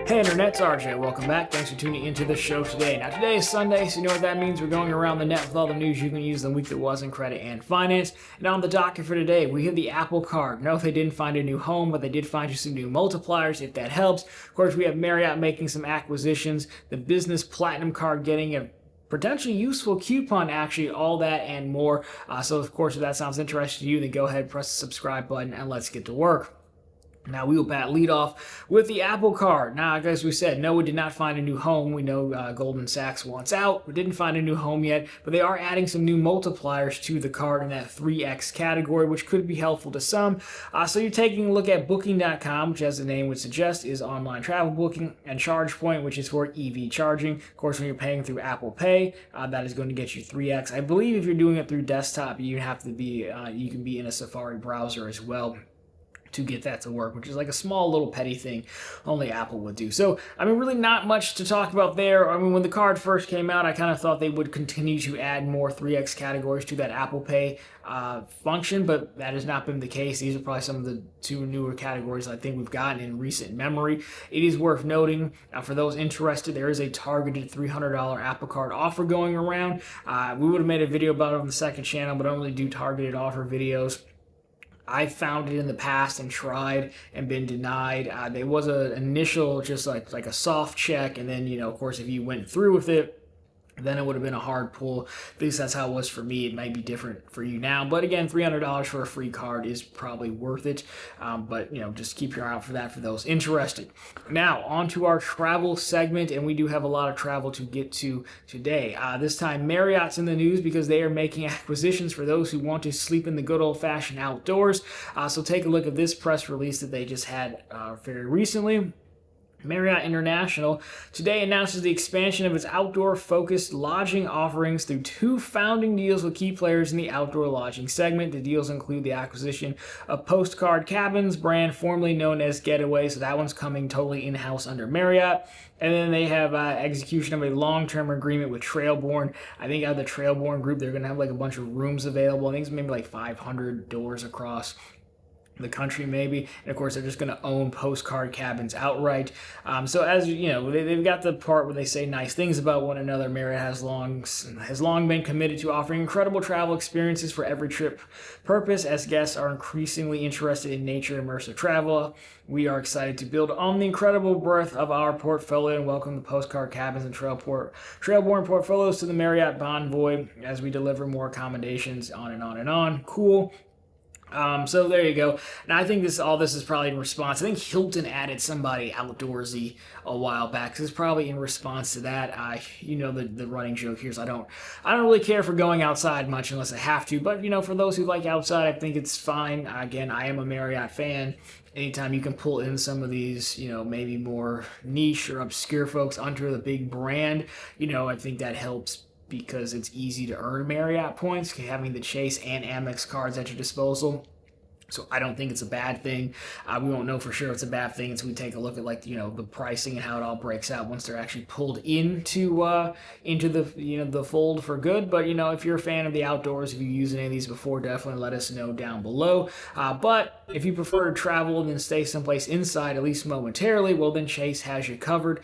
Hey Internet, it's RJ. Welcome back. Thanks for tuning into the show today. Now today is Sunday, so you know what that means. We're going around the net with all the news you can use the week that was in credit and finance. And on the docket for today, we have the Apple Card. No, they didn't find a new home, but they did find you some new multipliers, if that helps. Of course, we have Marriott making some acquisitions, the Business Platinum Card getting a potentially useful coupon, actually, all that and more. So of course, if that sounds interesting to you, then go ahead, press the subscribe button, and let's get to work. Now, we will lead off with the Apple Card. Now, as we said, no, we did not find a new home. We know Goldman Sachs wants out. We didn't find a new home yet, but they are adding some new multipliers to the card in that 3X category, which could be helpful to some. So you're taking a look at Booking.com, which, as the name would suggest, is online travel booking, and ChargePoint, which is for EV charging. Of course, when you're paying through Apple Pay, that is going to get you 3X. I believe if you're doing it through desktop, you have to be, you can be in a Safari browser as well to get that to work, which is like a small little petty thing only Apple would do. So, I mean, really not much to talk about there. I mean, when the card first came out, I kind of thought they would continue to add more 3X categories to that Apple Pay function, but that has not been the case. These are probably some of the two newer categories I think we've gotten in recent memory. It is worth noting, for those interested, there is a targeted $300 Apple Card offer going around. We would have made a video about it on the second channel, but I don't really do targeted offer videos. I found it in the past and tried and been denied. There was an initial just like a soft check, and then, of course, if you went through with it, then it would have been a hard pull. At least that's how it was for me. It might be different for you now. But again, $300 for a free card is probably worth it. But, just keep your eye out for that for those interested. Now, on to our travel segment, and we do have a lot of travel to get to today. This time, Marriott's in the news because they are making acquisitions for those who want to sleep in the good old-fashioned outdoors. So take a look at this press release that they just had very recently. Marriott International today announces the expansion of its outdoor-focused lodging offerings through two founding deals with key players in the outdoor lodging segment. The deals include the acquisition of Postcard Cabins, brand formerly known as Getaway, so that one's coming totally in-house under Marriott. And then they have execution of a long-term agreement with Trailborn. I think out of the Trailborn group, they're going to have like a bunch of rooms available. I think it's maybe like 500 doors across the country, maybe. And of course, they're just going to own Postcard Cabins outright. So as you know, they've got the part where they say nice things about one another. Marriott has long been committed to offering incredible travel experiences for every trip purpose, as guests are increasingly interested in nature immersive travel. We are excited to build on the incredible breadth of our portfolio and welcome the Postcard Cabins and Trailborn portfolios to the Marriott Bonvoy as we deliver more accommodations, on and on and on. Cool. So there you go. And I think all this is probably in response. I think Hilton added somebody outdoorsy a while back. So it's probably in response to that. The running joke here is I don't really care for going outside much unless I have to. But for those who like outside, I think it's fine. Again, I am a Marriott fan. Anytime you can pull in some of these, maybe more niche or obscure folks under the big brand, I think that helps, because it's easy to earn Marriott points, having the Chase and Amex cards at your disposal. So I don't think it's a bad thing. We won't know for sure it's a bad thing until we take a look at the pricing and how it all breaks out once they're actually pulled into the fold for good. But if you're a fan of the outdoors, if you used any of these before, definitely let us know down below. But if you prefer to travel and then stay someplace inside, at least momentarily, well then Chase has you covered,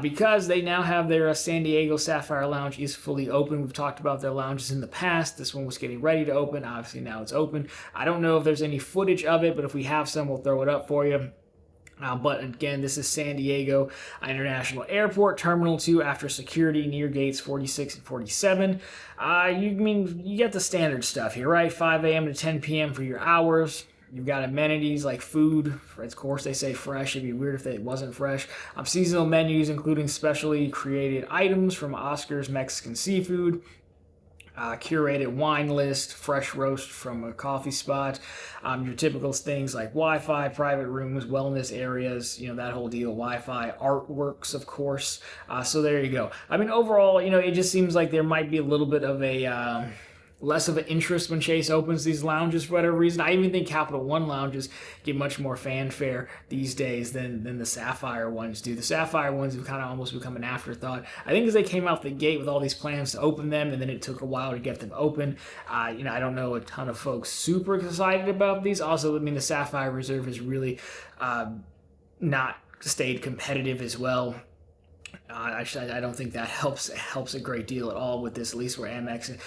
because they now have their San Diego Sapphire Lounge is fully open. We've talked about their lounges in the past. This one was getting ready to open. Obviously now it's open. I don't know if there's any footage of it, but if we have some, we'll throw it up for you. But again, this is San Diego International Airport, Terminal 2 after security near gates 46 and 47. You get the standard stuff here, right? 5 a.m. to 10 p.m. for your hours. You've got amenities like food. Of course, they say fresh. It'd be weird if it wasn't fresh. Seasonal menus, including specially created items from Oscar's Mexican seafood. Curated wine list, fresh roast from a coffee spot, your typical things like Wi-Fi, private rooms, wellness areas, that whole deal, Wi-Fi, artworks, of course. So there you go. I mean, overall, it just seems like there might be a little bit of a less of an interest when Chase opens these lounges for whatever reason. I even think Capital One lounges get much more fanfare these days than the Sapphire ones do. The Sapphire ones have kind of almost become an afterthought. I think as they came out the gate with all these plans to open them, and then it took a while to get them open. I don't know a ton of folks super excited about these. Also, the Sapphire Reserve is really not stayed competitive as well. Actually, I don't think that helps a great deal at all with this, at least where Amex,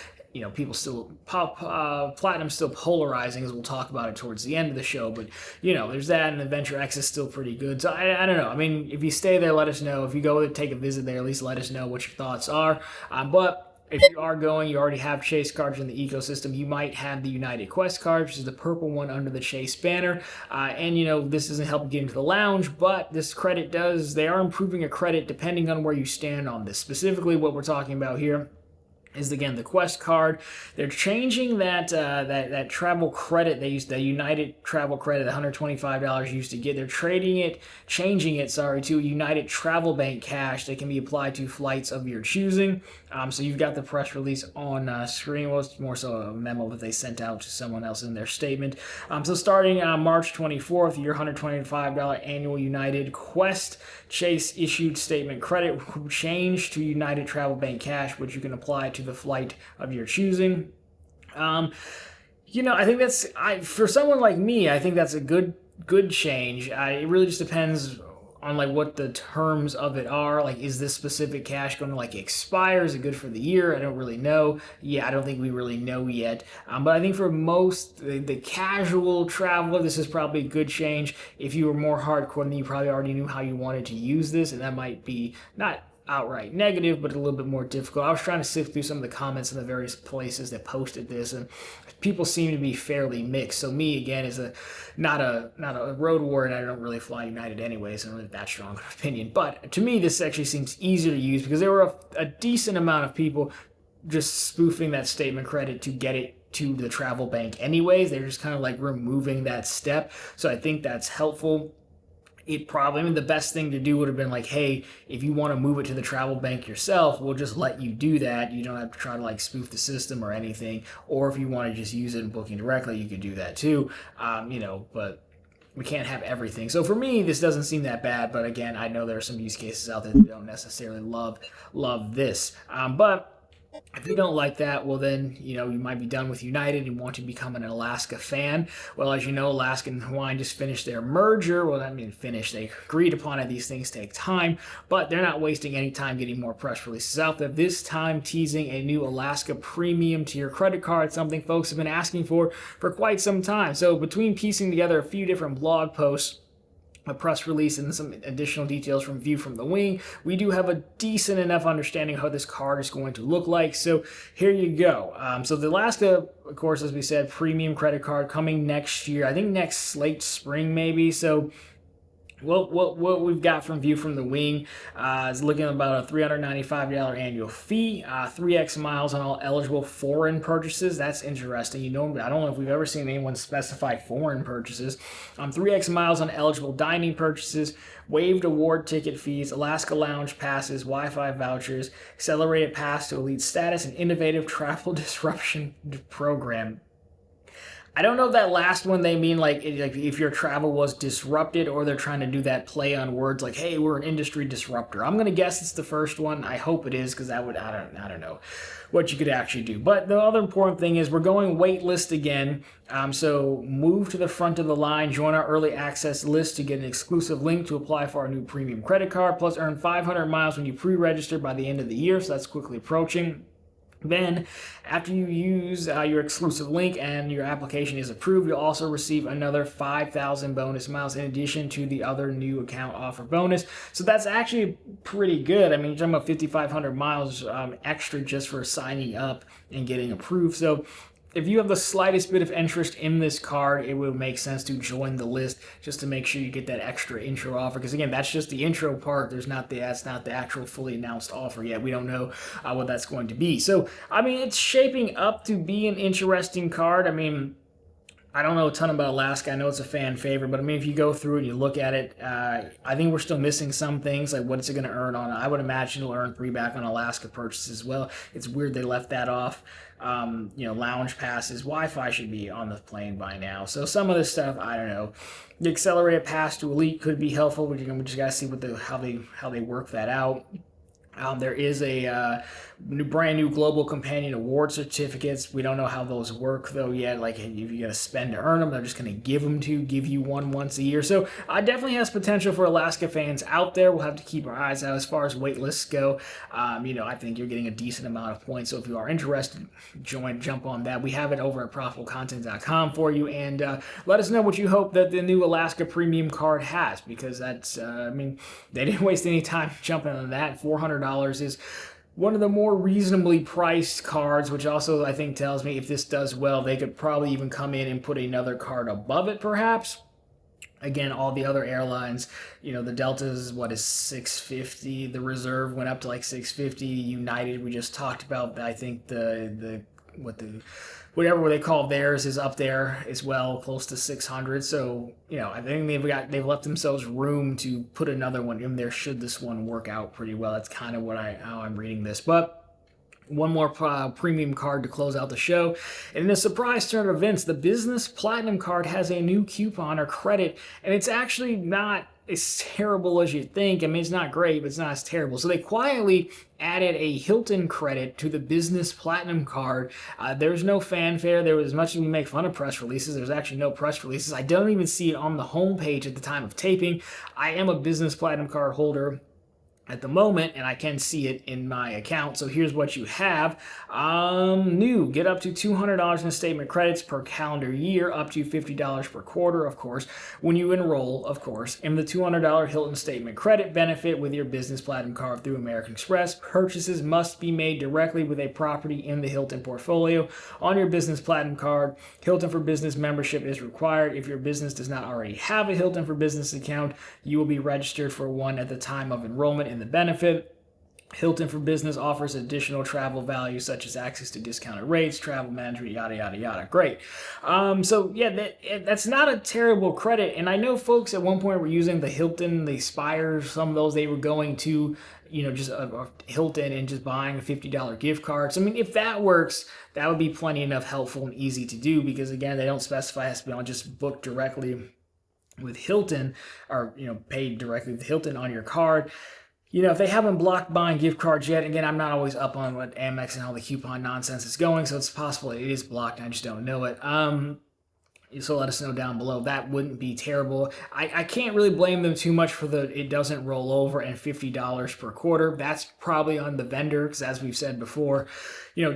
people still Platinum's still polarizing, as we'll talk about it towards the end of the show. But there's that, and the Venture X is still pretty good. So I don't know. I mean, if you stay there, let us know. If you go to take a visit there, at least let us know what your thoughts are. But if you are going, you already have Chase cards in the ecosystem. You might have the United Quest card, which is the purple one under the Chase banner. And this doesn't help get into the lounge, but this credit does. They are improving a credit depending on where you stand on this. Specifically, what we're talking about here is, again, the Quest card. They're changing that travel credit they used, the United travel credit, $125 you used to get. They're changing it to United Travel Bank cash that can be applied to flights of your choosing. So you've got the press release on screen. Well, it's more so a memo that they sent out to someone else in their statement. So starting on March 24th, your $125 annual United Quest Chase issued statement credit will change to United Travel Bank cash, which you can apply to the flight of your choosing. I think for someone like me, I think that's a good change. It really just depends on what the terms of it are. Is this specific cash going to expire? Is it good for the year? I don't really know. Yeah, I don't think we really know yet. But I think for most the casual traveler, this is probably a good change. If you were more hardcore, then you probably already knew how you wanted to use this, and that might be not outright negative, but a little bit more difficult. I was trying to sift through some of the comments in the various places that posted this, and people seem to be fairly mixed. So me, again, is not a road warrior, and I don't really fly United anyways. I don't have that strong an opinion. But to me, this actually seems easier to use because there were a decent amount of people just spoofing that statement credit to get it to the travel bank anyways. They're just kind of removing that step. So I think that's helpful. The best thing to do would have been hey, if you want to move it to the travel bank yourself, we'll just let you do that. You don't have to try to spoof the system or anything. Or if you want to just use it in booking directly, you could do that too. But we can't have everything. So for me, this doesn't seem that bad. But again, I know there are some use cases out there that don't necessarily love this. But if you don't like that, well then, you might be done with United and want to become an Alaska fan. Well, as you know, Alaska and Hawaiian just finished their merger. Well, that means finished. They agreed upon it. These things take time, but they're not wasting any time getting more press releases out there. This time teasing a new Alaska premium tier credit card, something folks have been asking for quite some time. So between piecing together a few different blog posts, a press release, and some additional details from View from the Wing, we do have a decent enough understanding of how this card is going to look like. So here you go. So the Alaska, of course, as we said, premium credit card coming next year. I think next late spring maybe. So what we've got from View from the Wing is looking at about a $395 annual fee, 3x miles on all eligible foreign purchases. That's interesting. I don't know if we've ever seen anyone specify foreign purchases. 3x miles on eligible dining purchases, waived award ticket fees, Alaska Lounge passes, Wi-Fi vouchers, accelerated pass to elite status, and innovative travel disruption program. I don't know if that last one they mean if your travel was disrupted, or they're trying to do that play on words hey, we're an industry disruptor. I'm gonna guess it's the first one. I hope it is, because I don't know what you could actually do. But the other important thing is we're going waitlist again. So move to the front of the line, join our early access list to get an exclusive link to apply for our new premium credit card, plus earn 500 miles when you pre-register by the end of the year. So that's quickly approaching. Then, after you use your exclusive link and your application is approved, you'll also receive another 5,000 bonus miles in addition to the other new account offer bonus. So that's actually pretty good. I mean, you're talking about 5,500 miles extra just for signing up and getting approved. So if you have the slightest bit of interest in this card, it would make sense to join the list just to make sure you get that extra intro offer. Because again, that's just the intro part. That's not the actual fully announced offer yet. We don't know what that's going to be. So, I mean, it's shaping up to be an interesting card. I mean, I don't know a ton about Alaska. I know it's a fan favorite, but I mean, if you go through and you look at it, I think we're still missing some things, like what is it going to earn on. I would imagine it'll earn 3 back on Alaska purchases as well. It's weird they left that off. Lounge passes, Wi-Fi should be on the plane by now. So some of this stuff, I don't know. The accelerated pass to elite could be helpful. We just got to see how they work that out. There is a brand new Global Companion Award certificates. We don't know how those work though yet. Like if you gotta spend to earn them, they're just gonna give you one once a year. So definitely has potential for Alaska fans out there. We'll have to keep our eyes out as far as wait lists go. I think you're getting a decent amount of points. So if you are interested, jump on that. We have it over at profitablecontent.com for you, and let us know what you hope that the new Alaska Premium card has, because that's they didn't waste any time jumping on that. $400 is one of the more reasonably priced cards, which also I think tells me if this does well, they could probably even come in and put another card above it, perhaps. Again, all the other airlines, the Delta's is 650. The Reserve went up to like 650. United, we just talked about. I think whatever they call theirs is up there as well, close to 600. So I think they've left themselves room to put another one in there should this one work out pretty well. That's kind of how I'm reading this. But one more premium card to close out the show. And in a surprise turn of events, the Business Platinum card has a new coupon or credit, and it's actually not as terrible as you think. I mean, it's not great, but it's not as terrible. So they quietly added a Hilton credit to the Business Platinum card. There's no fanfare. There was, as much as we make fun of press releases, there's actually no press releases. I don't even see it on the homepage at the time of taping. I am a Business Platinum card holder at the moment, and I can see it in my account. So here's what you have. New, get up to $200 in statement credits per calendar year, up to $50 per quarter, of course, when you enroll, of course, in the $200 Hilton statement credit benefit with your Business Platinum card through American Express. Purchases must be made directly with a property in the Hilton portfolio on your Business Platinum card. Hilton for Business membership is required. If your business does not already have a Hilton for Business account, you will be registered for one at the time of enrollment in the benefit. Hilton for Business offers additional travel value such as access to discounted rates, travel management, yada, yada, yada. Great. That's not a terrible credit. And I know folks at one point were using the Hilton, the Spire, some of those, they were going to, just a Hilton and just buying a $50 gift card. So, I mean, if that works, that would be plenty enough helpful and easy to do, because, again, they don't specify it has to be on just book directly with Hilton or, paid directly with Hilton on your card. If they haven't blocked buying gift cards yet, again, I'm not always up on what Amex and all the coupon nonsense is going, so it's possible it is blocked, I just don't know it. So let us know down below. That wouldn't be terrible. I can't really blame them too much for it doesn't roll over and $50 per quarter. That's probably on the vendor, because as we've said before,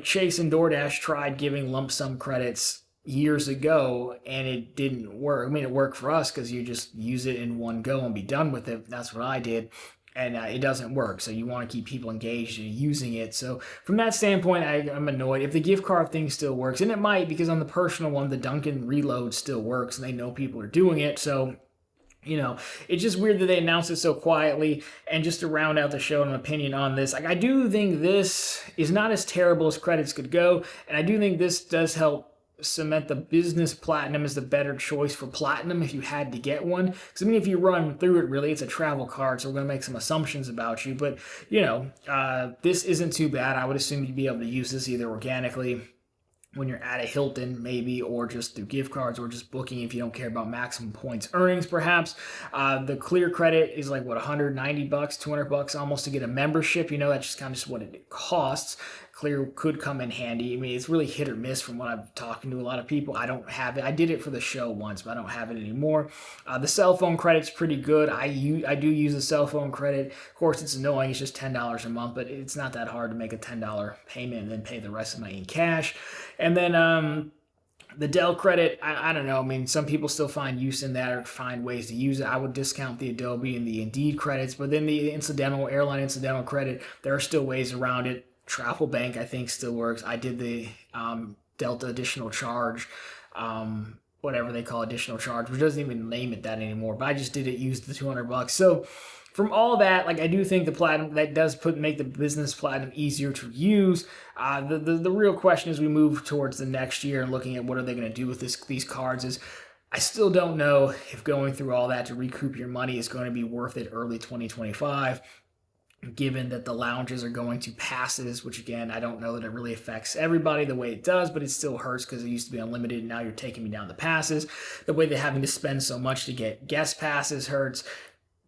Chase and DoorDash tried giving lump sum credits years ago, and it didn't work. I mean, it worked for us because you just use it in one go and be done with it. That's what I did. And it doesn't work. So you want to keep people engaged in using it. So from that standpoint, I'm annoyed. If the gift card thing still works, and it might, because on the personal one, the Dunkin' Reload still works, and they know people are doing it. So, it's just weird that they announced it so quietly. And just to round out the show, an opinion on this, I do think this is not as terrible as credits could go. And I do think this does help cement the Business Platinum as the better choice for Platinum if you had to get one. Because, if you run through it, really, it's a travel card, so we're going to make some assumptions about you. But, this isn't too bad. I would assume you'd be able to use this either organically when you're at a Hilton, maybe, or just through gift cards, or just booking if you don't care about maximum points earnings, perhaps. The clear credit is like, $190, $200 almost to get a membership. That's just kind of just what it costs. Clear could come in handy. It's really hit or miss from what I'm talking to a lot of people. I don't have it. I did it for the show once, but I don't have it anymore. The cell phone credit's pretty good. I do use the cell phone credit. Of course, it's annoying. It's just $10 a month, but it's not that hard to make a $10 payment and then pay the rest of my in cash. And then the Dell credit, I don't know. Some people still find use in that or find ways to use it. I would discount the Adobe and the Indeed credits, but then the airline incidental credit, there are still ways around it. Travel Bank, I think, still works. I did the Delta additional charge, whatever they call additional charge, which doesn't even name it that anymore, but I just did it, used the $200. So from all that, I do think the Platinum, that does make the Business Platinum easier to use. The real question as we move towards the next year and looking at what are they going to do with these cards is, I still don't know if going through all that to recoup your money is going to be worth it early 2025. Given that the lounges are going to passes, which again, I don't know that it really affects everybody the way it does, but it still hurts because it used to be unlimited and now you're taking me down the passes. The way they're having to spend so much to get guest passes hurts.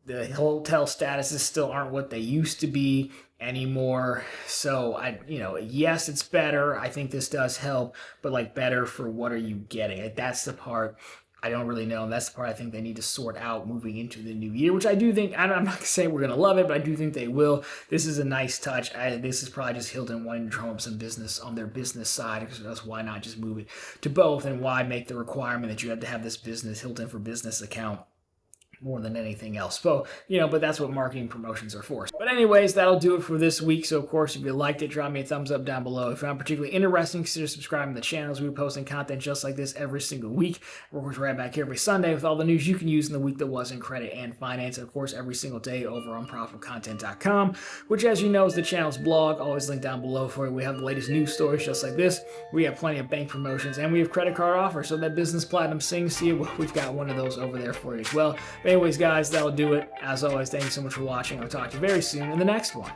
The hotel statuses still aren't what they used to be. anymore. So yes, it's better. I think this does help, but like better for what are you getting? Like, that's the part I don't really know, and that's the part I think they need to sort out moving into the new year, which I do think, I'm not going to say we're going to love it, but I do think they will. This is a nice touch. This is probably just Hilton wanting to drum up some business on their business side, because why not just move it to both, and why make the requirement that you have to have this business Hilton for Business account more than anything else. So, but that's what marketing promotions are for. But anyways, that'll do it for this week. So, of course, if you liked it, drop me a thumbs up down below. If you found particularly interesting, consider subscribing to the channels. We're posting content just like this every single week. We're of course right back here every Sunday with all the news you can use in the week that was in credit and finance. And, of course, every single day over on ProfitContent.com, which, as you know, is the channel's blog. Always linked down below for you. We have the latest news stories just like this. We have plenty of bank promotions, and we have credit card offers. So that Business Platinum sings to you. We've got one of those over there for you as well. But anyways, guys, that'll do it. As always, thank you so much for watching. I'll talk to you very soon in the next one.